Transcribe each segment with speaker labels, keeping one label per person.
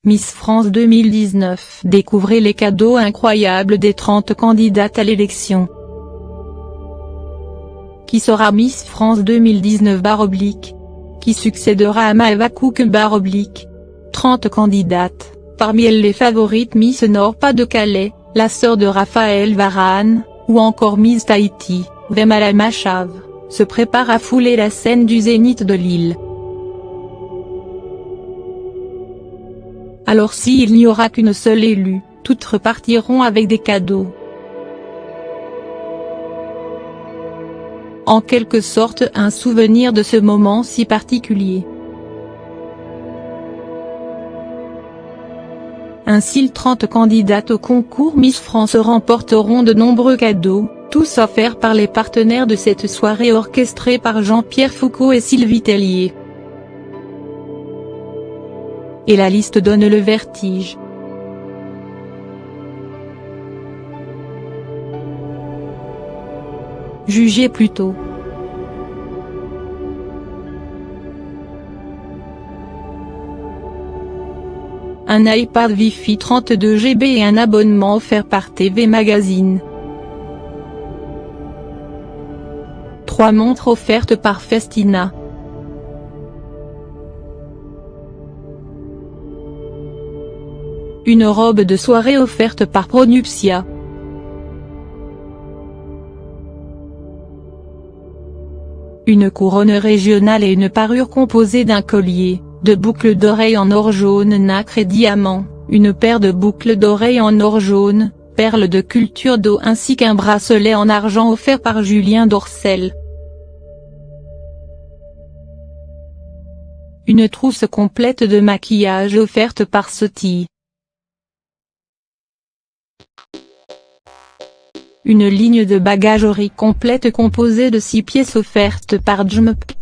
Speaker 1: Miss France 2019. Découvrez les cadeaux incroyables des 30 candidates à l'élection. Qui sera Miss France 2019 / Qui succédera à Maëva Cook / 30 candidates, parmi elles les favorites Miss Nord-Pas-de-Calais, la sœur de Raphaël Varane, ou encore Miss Tahiti, Vemala Machave, se prépare à fouler la scène du Zénith de Lille. Alors s'il n'y aura qu'une seule élue, toutes repartiront avec des cadeaux. En quelque sorte un souvenir de ce moment si particulier. Ainsi les 30 candidates au concours Miss France remporteront de nombreux cadeaux, tous offerts par les partenaires de cette soirée orchestrée par Jean-Pierre Foucault et Sylvie Tellier. Et la liste donne le vertige. Jugez plutôt. Un iPad Wi-Fi 32 GB et un abonnement offert par TV Magazine. 3 montres offertes par Festina. Une robe de soirée offerte par Pronuptia. Une couronne régionale et une parure composée d'un collier, de boucles d'oreilles en or jaune nacre et diamant, une paire de boucles d'oreilles en or jaune, perles de culture d'eau ainsi qu'un bracelet en argent offert par Julien Dorcel. Une trousse complète de maquillage offerte par Sotille. Une ligne de bagagerie complète composée de 6 pièces offertes par Jmp.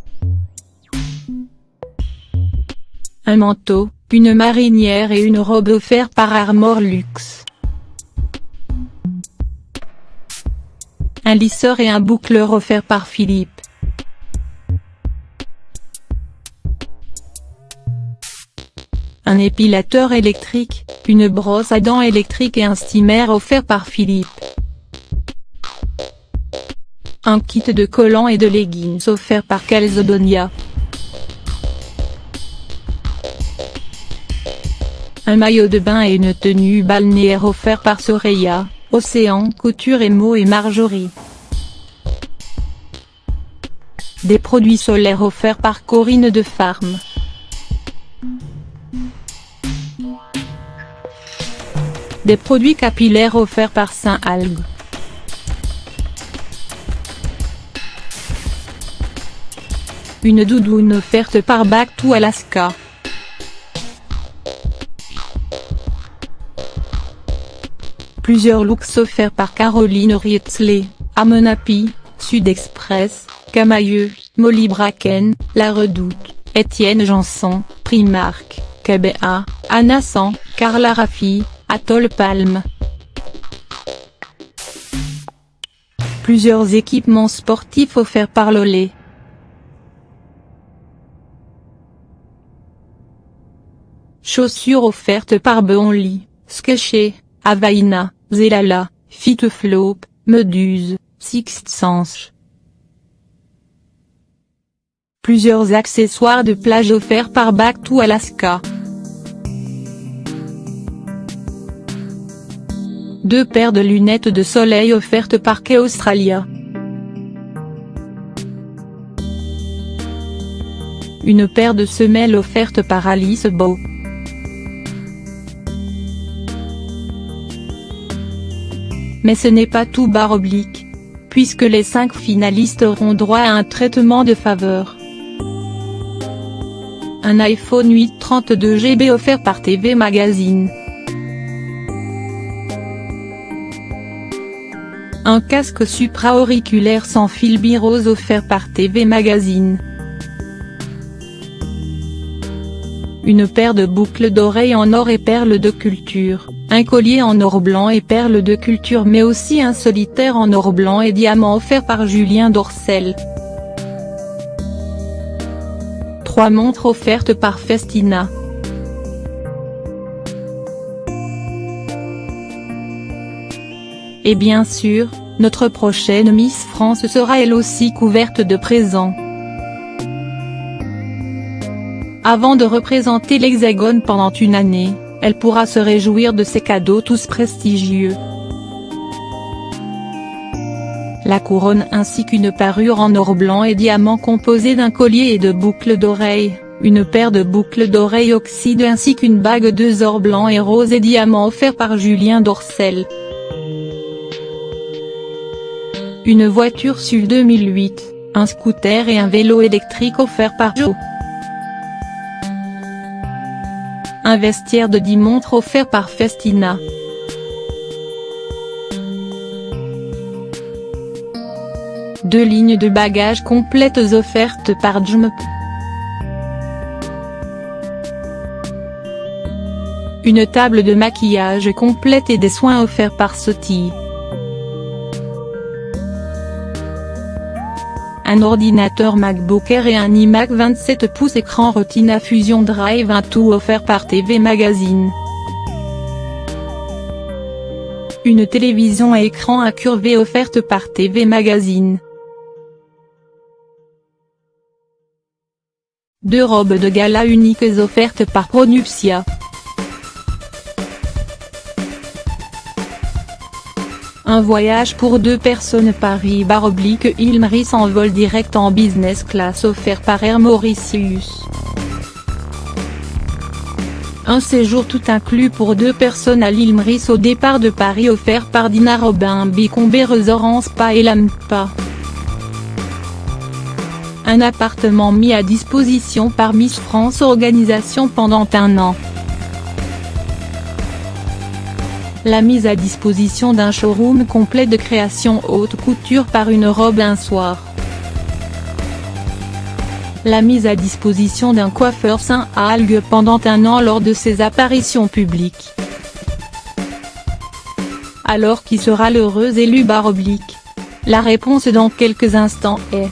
Speaker 1: Un manteau, une marinière et une robe offerts par Armor Luxe. Un lisseur et un boucleur offerts par Philippe. Un épilateur électrique, une brosse à dents électrique et un steamer offert par Philippe. Un kit de collants et de leggings offert par Calzedonia. Un maillot de bain et une tenue balnéaire offert par Soraya, Océan Couture et Mo et Marjorie. Des produits solaires offerts par Corinne de Farm. Des produits capillaires offerts par Saint-Algue. Une doudoune offerte par Back to Alaska. Plusieurs looks offerts par Caroline Rietzley, Amenapi, Sud Express, Camailleux, Molly Bracken, La Redoute, Étienne Janson, Primark, KBA, Anna San, Carla Raffi, Atoll Palm. Plusieurs équipements sportifs offerts par Lolé. Chaussures offertes par Beonly, Skechers, Havaiana, Zelala, Fiteflop, Meduse, Sixth Sense. Plusieurs accessoires de plage offerts par Back to Alaska. 2 paires de lunettes de soleil offertes par Key Australia. Une paire de semelles offerte par Alice Beau. Mais ce n'est pas tout / puisque les 5 finalistes auront droit à un traitement de faveur. Un iPhone 8 32 GB offert par TV Magazine. Un casque supra-auriculaire sans fil bi-rose offert par TV Magazine. Une paire de boucles d'oreilles en or et perles de culture, un collier en or blanc et perles de culture mais aussi un solitaire en or blanc et diamant offert par Julien Dorcel. 3 montres offertes par Festina. Et bien sûr, notre prochaine Miss France sera elle aussi couverte de présents. Avant de représenter l'Hexagone pendant une année, elle pourra se réjouir de ces cadeaux tous prestigieux. La couronne ainsi qu'une parure en or blanc et diamant composée d'un collier et de boucles d'oreilles, une paire de boucles d'oreilles oxyde ainsi qu'une bague de or blanc et rose et diamant offert par Julien Dorcel. Une voiture SUV 2008, un scooter et un vélo électrique offert par Joe. Un vestiaire de 10 montres offert par Festina. Deux lignes de bagages complètes offertes par Jump. Une table de maquillage complète et des soins offerts par Sotille. Un ordinateur MacBook Air et un iMac 27 pouces écran Retina Fusion Drive, un tout offert par TV Magazine. Une télévision à écran incurvé offerte par TV Magazine. Deux robes de gala uniques offertes par Pronuptia. Un voyage pour deux personnes Paris-Ilmris en vol direct en business class offert par Air Mauritius. Un séjour tout inclus pour deux personnes à l'Ilmris au départ de Paris offert par Dina Robin Bicombe Resort en Spa et Lampa. Un appartement mis à disposition par Miss France Organisation pendant un an. La mise à disposition d'un showroom complet de création haute couture par Une Robe un Soir. La mise à disposition d'un coiffeur Saint-Algue pendant un an lors de ses apparitions publiques. Alors qui sera l'heureuse élue / La réponse dans quelques instants est